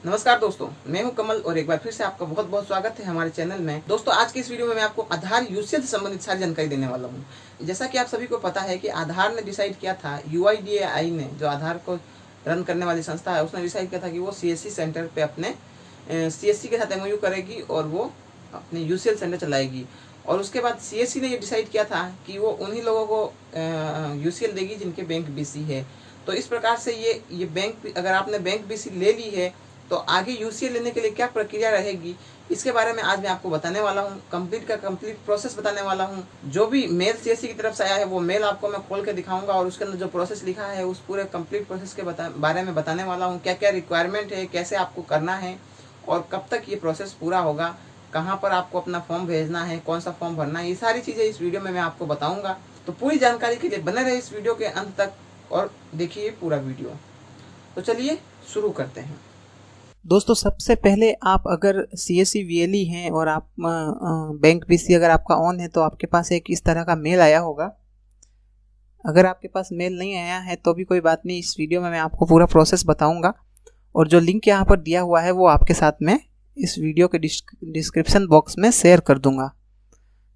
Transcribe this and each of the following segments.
नमस्कार दोस्तों, मैं हूं कमल और एक बार फिर से आपका बहुत बहुत स्वागत है हमारे चैनल में। दोस्तों, आज की इस वीडियो में मैं आपको आधार यूसीएल से संबंधित सारी जानकारी देने वाला हूं। जैसा कि आप सभी को पता है कि आधार ने डिसाइड किया था, UIDAI ने, जो आधार को रन करने वाली संस्था है, उसने डिसाइड किया था कि वो CSC सेंटर पे अपने CSC के साथ MOU करेगी और वो अपने यूसीएल सेंटर चलाएगी। और उसके बाद CSC ने ये डिसाइड किया था कि वो उन्हीं लोगों को यूसीएल देगी जिनके बैंक BC है। तो इस प्रकार से ये बैंक, अगर आपने बैंक BC ले ली है तो आगे यूसीएल लेने के लिए क्या प्रक्रिया रहेगी, इसके बारे में आज मैं आपको बताने वाला हूँ। कंप्लीट प्रोसेस बताने वाला हूँ। जो भी मेल CSC की तरफ से आया है वो मेल आपको मैं खोल के दिखाऊंगा और उसके अंदर जो प्रोसेस लिखा है उस पूरे कंप्लीट प्रोसेस के बारे में बताने वाला हूँ। क्या क्या रिक्वायरमेंट है, कैसे आपको करना है और कब तक ये प्रोसेस पूरा होगा, कहाँ पर आपको अपना फॉर्म भेजना है, कौन सा फॉर्म भरना है, ये सारी चीज़ें इस वीडियो में मैं आपको बताऊँगा। तो पूरी जानकारी के लिए बने रहे इस वीडियो के अंत तक और देखिए पूरा वीडियो। तो चलिए शुरू करते हैं। दोस्तों, सबसे पहले आप अगर CSC VLE हैं और आप बैंक BC अगर आपका ऑन है तो आपके पास एक इस तरह का मेल आया होगा। अगर आपके पास मेल नहीं आया है तो भी कोई बात नहीं, इस वीडियो में मैं आपको पूरा प्रोसेस बताऊंगा और जो लिंक यहाँ पर दिया हुआ है वो आपके साथ में इस वीडियो के डिस्क्रिप्शन बॉक्स में शेयर कर दूंगा।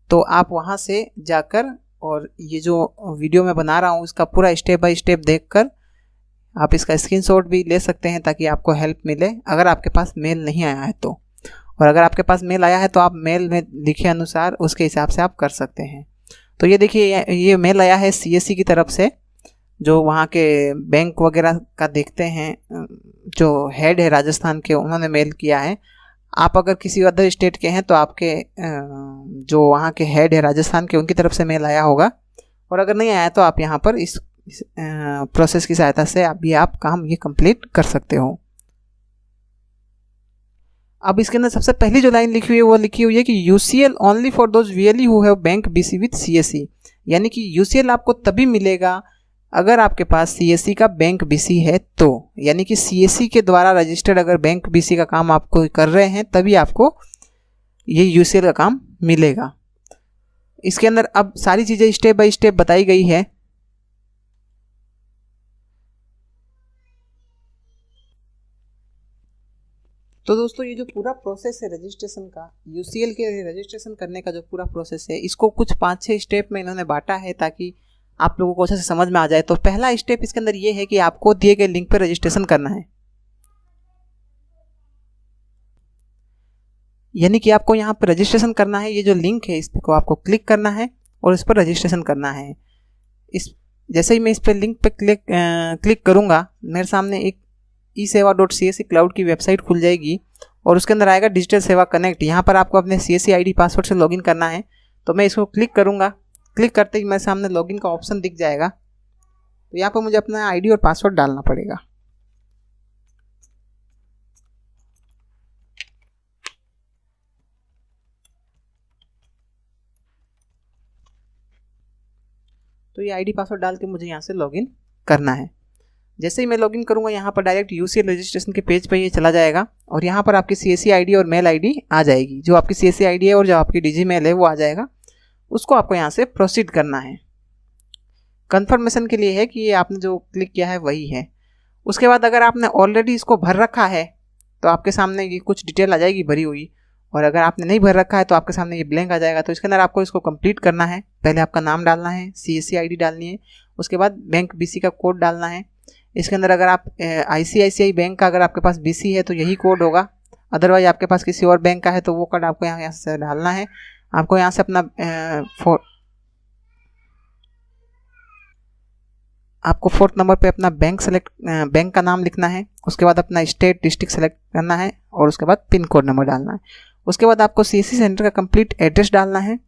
तो आप वहाँ से जाकर और ये जो वीडियो मैं बना रहा हूँ इसका पूरा स्टेप बाय स्टेप देखकर आप इसका स्क्रीनशॉट भी ले सकते हैं ताकि आपको हेल्प मिले अगर आपके पास मेल नहीं आया है तो। और अगर आपके पास मेल आया है तो आप मेल में लिखे अनुसार उसके हिसाब से आप कर सकते हैं। तो ये देखिए, ये मेल आया है CSC की तरफ से, जो वहाँ के बैंक वगैरह का देखते हैं, जो हेड है राजस्थान के, उन्होंने मेल किया है। आप अगर किसी अदर स्टेट के हैं तो आपके जो वहाँ के हेड है राजस्थान के, उनकी तरफ से मेल आया होगा। और अगर नहीं आया तो आप यहाँ पर इस प्रोसेस की सहायता से आप काम ये कंप्लीट कर सकते हो। अब इसके अंदर सबसे पहली जो लाइन लिखी हुई है वो लिखी हुई है कि UCL only for those VLE who have bank BC with CSC, यानी कि UCL आपको तभी मिलेगा अगर आपके पास CSC का बैंक BC है तो, यानी कि CSC के द्वारा रजिस्टर्ड अगर बैंक BC का काम आपको कर रहे हैं तभी आपको ये UCL का काम मिलेगा। इसके अंदर अब सारी चीज़ें स्टेप बाय स्टेप बताई गई है। तो दोस्तों, ये जो पूरा प्रोसेस है रजिस्ट्रेशन का, UCL के रजिस्ट्रेशन करने का जो पूरा प्रोसेस है, इसको कुछ 5-6 स्टेप में इन्होंने बांटा है ताकि आप लोगों को अच्छे से समझ में आ जाए। तो पहला स्टेप इसके अंदर ये है कि आपको दिए गए लिंक पर रजिस्ट्रेशन करना है, यानी कि आपको यहाँ पर रजिस्ट्रेशन करना है। ये जो लिंक है इस पर आपको क्लिक करना है और इस पर रजिस्ट्रेशन करना है। जैसे ही मैं इस पर लिंक पर क्लिक करूँगा, मेरे सामने एक eSeva.csc क्लाउड की वेबसाइट खुल जाएगी और उसके अंदर आएगा डिजिटल सेवा कनेक्ट। यहाँ पर आपको अपने CSC ID पासवर्ड से लॉगिन करना है। तो मैं इसको क्लिक करूँगा। क्लिक करते ही मेरे सामने लॉगिन का ऑप्शन दिख जाएगा। तो यहाँ पर मुझे अपना ID और पासवर्ड डालना पड़ेगा। तो ये ID पासवर्ड डाल के मुझे यहाँ से लॉगिन करना है। जैसे ही मैं लॉगिन करूँगा यहाँ पर डायरेक्ट UCL रजिस्ट्रेशन के पेज पर ये चला जाएगा और यहाँ पर आपकी CSC ID और मेल ID आ जाएगी। जो आपकी CSC ID है और जो आपकी DigiMail है वो आ जाएगा। उसको आपको यहाँ से प्रोसीड करना है। कंफर्मेशन के लिए है कि ये आपने जो क्लिक किया है वही है। उसके बाद अगर आपने ऑलरेडी इसको भर रखा है तो आपके सामने ये कुछ डिटेल आ जाएगी भरी हुई, और अगर आपने नहीं भर रखा है तो आपके सामने ये ब्लैंक आ जाएगा। तो इसके अंदर आपको इसको कंप्लीट करना है। पहले आपका नाम डालना है, CSC ID डालनी है, उसके बाद बैंक BC का कोड डालना है। इसके अंदर अगर आप ICICI बैंक का अगर आपके पास BC है तो यही कोड होगा, अदरवाइज आपके पास किसी और बैंक का है तो वो कोड आपको यहाँ से डालना है। आपको यहाँ से अपना आपको 4th नंबर पे अपना बैंक का नाम लिखना है। उसके बाद अपना स्टेट डिस्ट्रिक्ट सेलेक्ट करना है और उसके बाद पिन कोड नंबर डालना है। उसके बाद आपको CSC सेंटर का कंप्लीट एड्रेस डालना है,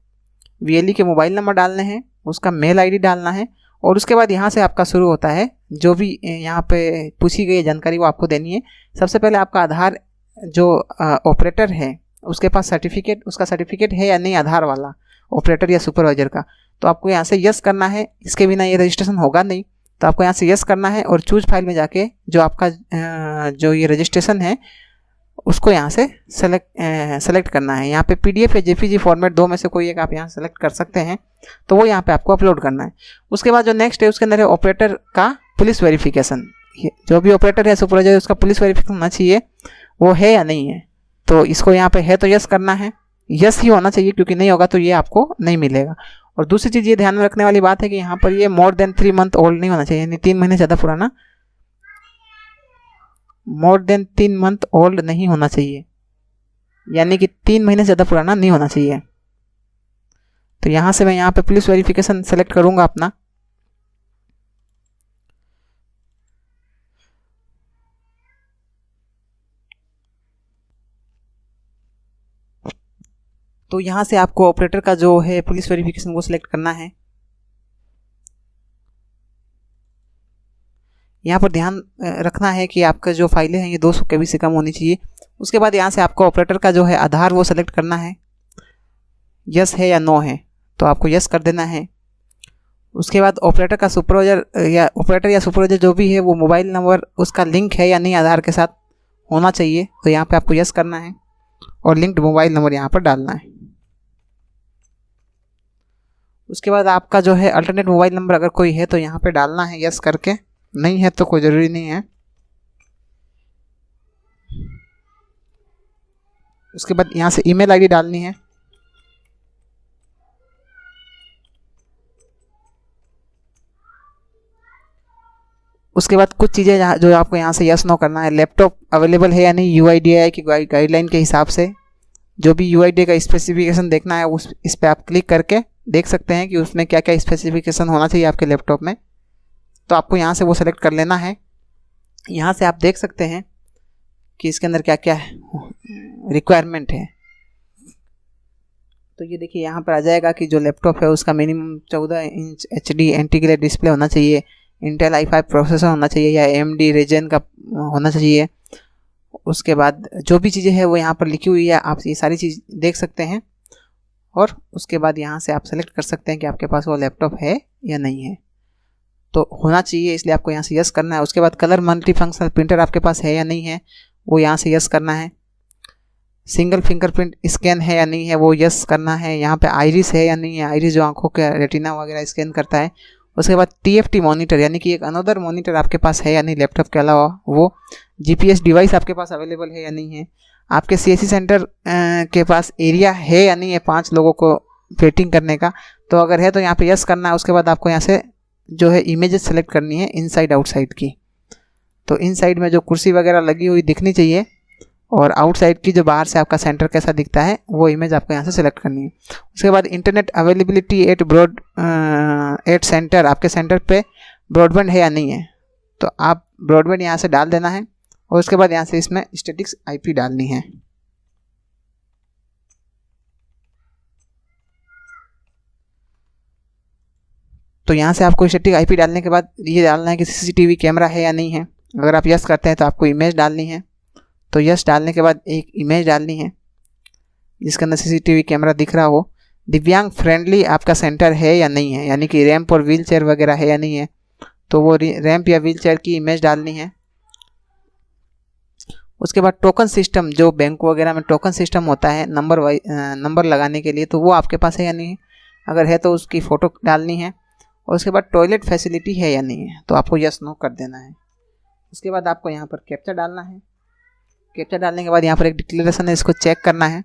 VLE के मोबाइल नंबर डालने हैं, उसका मेल ID डालना है और उसके बाद यहाँ से आपका शुरू होता है जो भी यहाँ पे पूछी गई जानकारी वो आपको देनी है। सबसे पहले आपका आधार जो ऑपरेटर है उसके पास उसका सर्टिफिकेट है या नहीं, आधार वाला ऑपरेटर या सुपरवाइजर का, तो आपको यहाँ से यस करना है। इसके बिना ये रजिस्ट्रेशन होगा नहीं, तो आपको यहाँ से यस करना है और चूज फाइल में जाके जो आपका जो ये रजिस्ट्रेशन है उसको यहाँ से सेलेक्ट करना है। यहाँ पे PDF या JPG फॉर्मेट दो में से कोई एक आप यहाँ सेलेक्ट कर सकते हैं, तो वो यहाँ पे आपको अपलोड करना है। उसके बाद जो नेक्स्ट है उसके अंदर है ऑपरेटर का पुलिस वेरिफिकेशन। जो भी ऑपरेटर है सुपरवाइजर उसका पुलिस वेरिफिकेशन होना चाहिए। वो है या नहीं है। तो इसको यहाँ पे है तो यस करना है, यस ही होना चाहिए, क्योंकि नहीं होगा तो ये आपको नहीं मिलेगा। और दूसरी चीज़ ये ध्यान में रखने वाली बात है कि यहाँ पर ये मोर देन 3 मंथ ओल्ड नहीं होना चाहिए, यानी 3 महीने ज़्यादा पुराना, मोर देन 3 मंथ ओल्ड नहीं होना चाहिए, यानी कि 3 महीने से ज़्यादा पुराना नहीं होना चाहिए। तो यहाँ से मैं यहाँ पे पुलिस वेरिफिकेशन सेलेक्ट करूँगा अपना। तो यहाँ से आपको ऑपरेटर का जो है पुलिस वेरिफिकेशन वो सिलेक्ट करना है। यहाँ पर ध्यान रखना है कि आपका जो फाइलें हैं ये 200 KB से कम होनी चाहिए। उसके बाद यहाँ से आपको ऑपरेटर का जो है आधार वो सेलेक्ट करना है, यस है या नो है, तो आपको यस कर देना है। उसके बाद ऑपरेटर का ऑपरेटर या सुपरवाइजर जो भी है वो मोबाइल नंबर उसका लिंक है या नहीं आधार के साथ होना चाहिए, तो यहाँ पे आपको यस करना है और लिंक्ड मोबाइल नंबर यहाँ पर डालना है। उसके बाद आपका जो है अल्टरनेट मोबाइल नंबर अगर कोई है तो यहाँ पे डालना है यस करके, नहीं है तो कोई ज़रूरी नहीं है। उसके बाद यहाँ से ईमेल आईडी डालनी है। उसके बाद कुछ चीज़ें जो आपको यहाँ से यस नो करना है, लैपटॉप अवेलेबल है या नहीं UIDAI की गाइडलाइन के हिसाब से। जो भी UIDAI का स्पेसिफिकेशन देखना है इस पर आप क्लिक करके देख सकते हैं कि उसमें क्या क्या स्पेसिफिकेशन होना चाहिए आपके लैपटॉप में, तो आपको यहाँ से वो सेलेक्ट कर लेना है। यहाँ से आप देख सकते हैं कि इसके अंदर क्या क्या रिक्वायरमेंट है। तो ये देखिए यहाँ पर आ जाएगा कि जो लैपटॉप है उसका minimum 14 inch HD integrated display होना चाहिए, इंटेल i5 प्रोसेसर होना चाहिए या AMD Ryzen का होना चाहिए। उसके बाद जो भी चीज़ें हैं वो यहाँ पर लिखी हुई है, आप ये सारी चीज़ देख सकते हैं। और उसके बाद यहाँ से आप सेलेक्ट कर सकते हैं कि आपके पास वो लैपटॉप है या नहीं है, तो होना चाहिए, इसलिए आपको यहाँ से यस करना है। उसके बाद कलर मल्टी फंक्शनल प्रिंटर आपके पास है या नहीं है वो यहाँ से यस करना है। सिंगल फिंगरप्रिंट स्कैन है या नहीं है वो यस करना है। यहाँ पे आइरिस है या नहीं है, आइरिस जो आंखों के रेटिना वगैरह स्कैन करता है। उसके बाद TFT मॉनिटर यानी कि एक अनदर मॉनिटर आपके पास है या नहीं लैपटॉप के अलावा, वो GPS डिवाइस आपके पास अवेलेबल है या नहीं है, आपके CSC सेंटर के पास एरिया है या नहीं है 5 लोगों को वेटिंग करने का, तो अगर है तो यहाँ पे यस करना है। उसके बाद आपको यहाँ से जो है इमेजेस सेलेक्ट करनी है इनसाइड आउटसाइड की, तो इनसाइड में जो कुर्सी वगैरह लगी हुई दिखनी चाहिए और आउटसाइड की जो बाहर से आपका सेंटर कैसा दिखता है वो इमेज आपको यहाँ से सेलेक्ट करनी है। उसके बाद इंटरनेट अवेलेबिलिटी एट सेंटर, आपके सेंटर पे ब्रॉडबैंड है या नहीं है, तो आप ब्रॉडबैंड यहाँ से डाल देना है। और उसके बाद यहाँ से इसमें स्टैटिक IP डालनी है। तो यहाँ से आपको स्टैटिक IP डालने के बाद ये डालना है कि CCTV कैमरा है या नहीं है। अगर आप यस करते हैं तो आपको इमेज डालनी है, तो यस डालने के बाद एक इमेज डालनी है जिसके अंदर CCTV कैमरा दिख रहा हो। दिव्यांग फ्रेंडली आपका सेंटर है या नहीं है, यानी कि रैंप और व्हील चेयर वगैरह है या नहीं है, तो वो रैंप या व्हील चेयर की इमेज डालनी है। उसके बाद टोकन सिस्टम, जो बैंक वगैरह में टोकन सिस्टम होता है नंबर लगाने के लिए, तो वो आपके पास है या नहीं है, अगर है तो उसकी फ़ोटो डालनी है। और उसके बाद टॉयलेट फैसिलिटी है या नहीं है, तो आपको यस नो कर देना है। उसके बाद आपको यहाँ पर कैप्चा डालना है। कैप्चा डालने के बाद यहाँ पर एक डिक्लेरेशन है, इसको चेक करना है।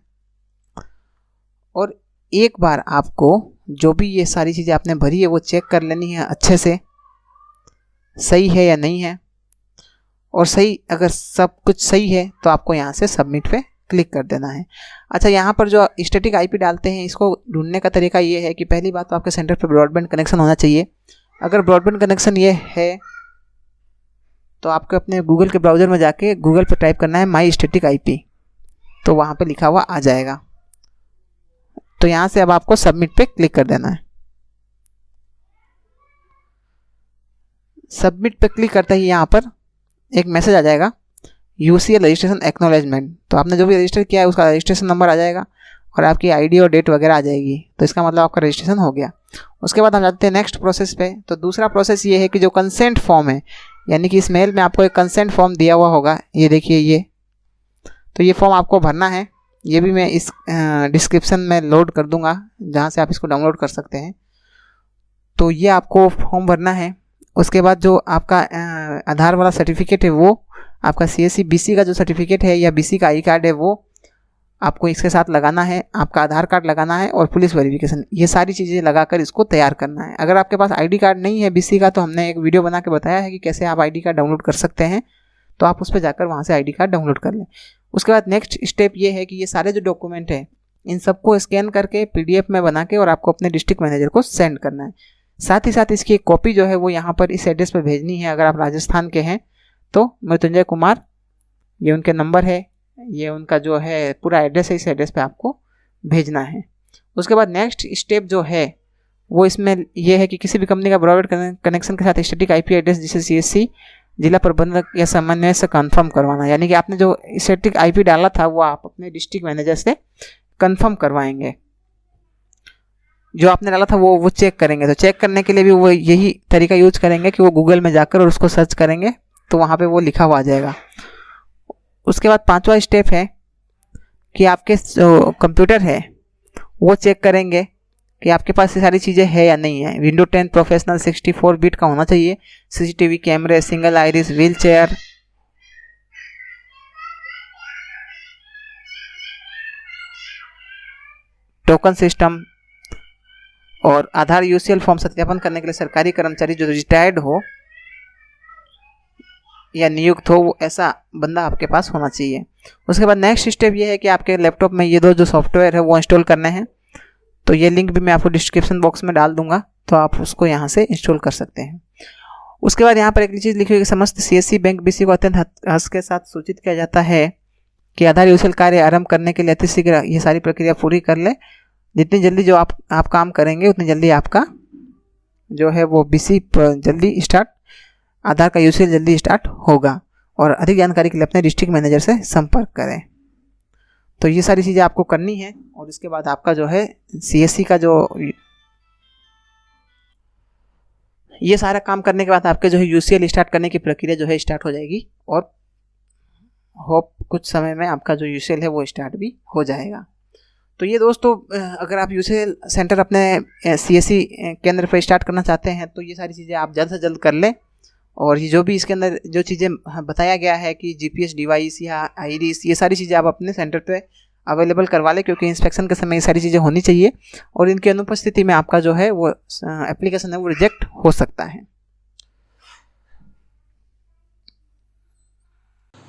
और एक बार आपको जो भी ये सारी चीज़ें आपने भरी है वो चेक कर लेनी है अच्छे से, सही है या नहीं है। और सही, अगर सब कुछ सही है तो आपको यहाँ से सबमिट पे क्लिक कर देना है। अच्छा, यहाँ पर जो स्टैटिक IP डालते हैं इसको ढूंढने का तरीका ये है कि पहली बात तो आपके सेंटर पे ब्रॉडबैंड कनेक्शन होना चाहिए। अगर ब्रॉडबैंड कनेक्शन ये है तो आपको अपने गूगल के ब्राउज़र में जाके गूगल पे टाइप करना है माई स्टैटिक IP, तो वहाँ पे लिखा हुआ आ जाएगा। तो यहाँ से अब आपको सबमिट पे क्लिक कर देना है। सबमिट पे क्लिक करते ही यहाँ पर एक मैसेज आ जाएगा, UCL रजिस्ट्रेशन एक्नॉलेजमेंट। तो आपने जो भी रजिस्टर किया है उसका रजिस्ट्रेशन नंबर आ जाएगा और आपकी ID और डेट वगैरह आ जाएगी, तो इसका मतलब आपका रजिस्ट्रेशन हो गया। उसके बाद हम जाते हैं नेक्स्ट प्रोसेस पे। तो दूसरा प्रोसेस ये है कि जो कंसेंट फॉर्म है, यानी कि इस मेल में आपको एक कंसेंट फॉर्म दिया हुआ होगा, ये देखिए ये, तो ये फॉर्म आपको भरना है। ये भी मैं इस डिस्क्रिप्शन में लोड कर दूंगा जहाँ से आप इसको डाउनलोड कर सकते हैं। तो ये आपको फॉर्म भरना है। उसके बाद जो आपका आधार वाला सर्टिफिकेट है वो आपका CSC BC का जो सर्टिफिकेट है या BC का आई कार्ड है वो आपको इसके साथ लगाना है, आपका आधार कार्ड लगाना है और पुलिस वेरिफिकेशन, ये सारी चीज़ें लगाकर इसको तैयार करना है। अगर आपके पास ID कार्ड नहीं है BC का, तो हमने एक वीडियो बना के बताया है कि कैसे आप ID कार्ड डाउनलोड कर सकते हैं, तो आप उस पर जाकर वहाँ से ID कार्ड डाउनलोड कर लें। उसके बाद नेक्स्ट स्टेप ये है कि ये सारे जो डॉक्यूमेंट हैं इन सबको स्कैन करके PDF में बना के और आपको अपने डिस्ट्रिक्ट मैनेजर को सेंड करना है। साथ ही साथ इसकी एक कॉपी जो है वो यहाँ पर इस एड्रेस पर भेजनी है। अगर आप राजस्थान के हैं तो मृत्युंजय कुमार, ये उनके नंबर है, ये उनका जो है पूरा एड्रेस है, इस एड्रेस पे आपको भेजना है। उसके बाद नेक्स्ट स्टेप जो है वो इसमें ये है कि किसी भी कंपनी का ब्रॉडबैंड कनेक्शन के साथ स्टैटिक IP एड्रेस जिसे CSC जिला प्रबंधक या समन्वय से कंफर्म करवाना, यानी कि आपने जो स्टैटिक IP डाला था वो आप अपने डिस्ट्रिक्ट मैनेजर से कंफर्म करवाएंगे। जो आपने डाला था वो चेक करेंगे। तो चेक करने के लिए भी वो यही तरीका यूज करेंगे कि वो गूगल में जाकर और उसको सर्च करेंगे तो वहाँ पे वो लिखा हुआ आ जाएगा। उसके बाद 5वां स्टेप है कि आपके जो कंप्यूटर है वो चेक करेंगे कि आपके पास ये सारी चीज़ें है या नहीं है। विंडो 10 प्रोफेशनल 64 बिट का होना चाहिए, CCTV कैमरे, single iris, wheel chair, token system और आधार UCL फॉर्म सत्यापन करने के लिए सरकारी कर्मचारी जो रिटायर्ड हो या नियुक्त हो, वो ऐसा बंदा आपके पास होना चाहिए। उसके बाद नेक्स्ट स्टेप ये है कि आपके लैपटॉप में ये दो जो सॉफ्टवेयर है वो इंस्टॉल करने हैं। तो ये लिंक भी मैं आपको डिस्क्रिप्शन बॉक्स में डाल दूंगा, तो आप उसको यहाँ से इंस्टॉल कर सकते हैं। उसके बाद यहाँ पर एक चीज़ लिखी हुई है कि समस्त CSC बैंक BC को अत्यंत हर्ष के साथ सूचित किया जाता है कि आधार UCL कार्य आरंभ करने के लिए अतिशीघ्र ये सारी प्रक्रिया पूरी कर ले। जितनी जल्दी जो आप काम करेंगे उतनी जल्दी आपका जो है वो BC जल्दी स्टार्ट, आधार का UCL जल्दी स्टार्ट होगा। और अधिक जानकारी के लिए अपने डिस्ट्रिक्ट मैनेजर से संपर्क करें। तो ये सारी चीज़ें आपको करनी है और इसके बाद आपका जो है CSC का जो ये सारा काम करने के बाद आपके जो है UCL स्टार्ट करने की प्रक्रिया जो है स्टार्ट हो जाएगी और होप कुछ समय में आपका जो UCL है वो स्टार्ट भी हो जाएगा। तो ये दोस्तों, अगर आप UCL सेंटर अपने CSC केंद्र पर स्टार्ट करना चाहते हैं तो ये सारी चीज़ें आप जल्द से जल्द कर लें। और ये जो भी इसके अंदर जो चीज़ें बताया गया है कि GPS डिवाइस या आइरिस, ये सारी चीज़ें आप अपने सेंटर पे अवेलेबल करवा लें, क्योंकि इंस्पेक्शन के समय ये सारी चीज़ें होनी चाहिए और इनकी अनुपस्थिति में आपका जो है वो एप्लीकेशन है वो रिजेक्ट हो सकता है।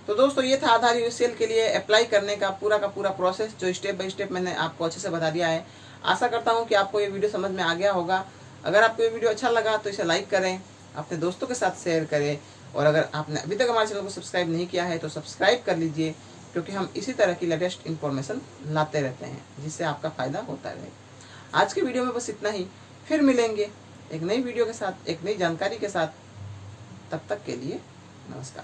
तो दोस्तों, ये था आधार UCL के लिए अप्लाई करने का पूरा प्रोसेस, जो स्टेप बाय स्टेप मैंने आपको अच्छे से बता दिया है। आशा करता हूँ कि आपको ये वीडियो समझ में आ गया होगा। अगर आपको ये वीडियो अच्छा लगा तो इसे लाइक करें, अपने दोस्तों के साथ शेयर करें और अगर आपने अभी तक हमारे चैनल को सब्सक्राइब नहीं किया है तो सब्सक्राइब कर लीजिए, क्योंकि हम इसी तरह की लेटेस्ट इन्फॉर्मेशन लाते रहते हैं जिससे आपका फ़ायदा होता रहेगा। आज की वीडियो में बस इतना ही, फिर मिलेंगे एक नई वीडियो के साथ, एक नई जानकारी के साथ। तब तक के लिए नमस्कार।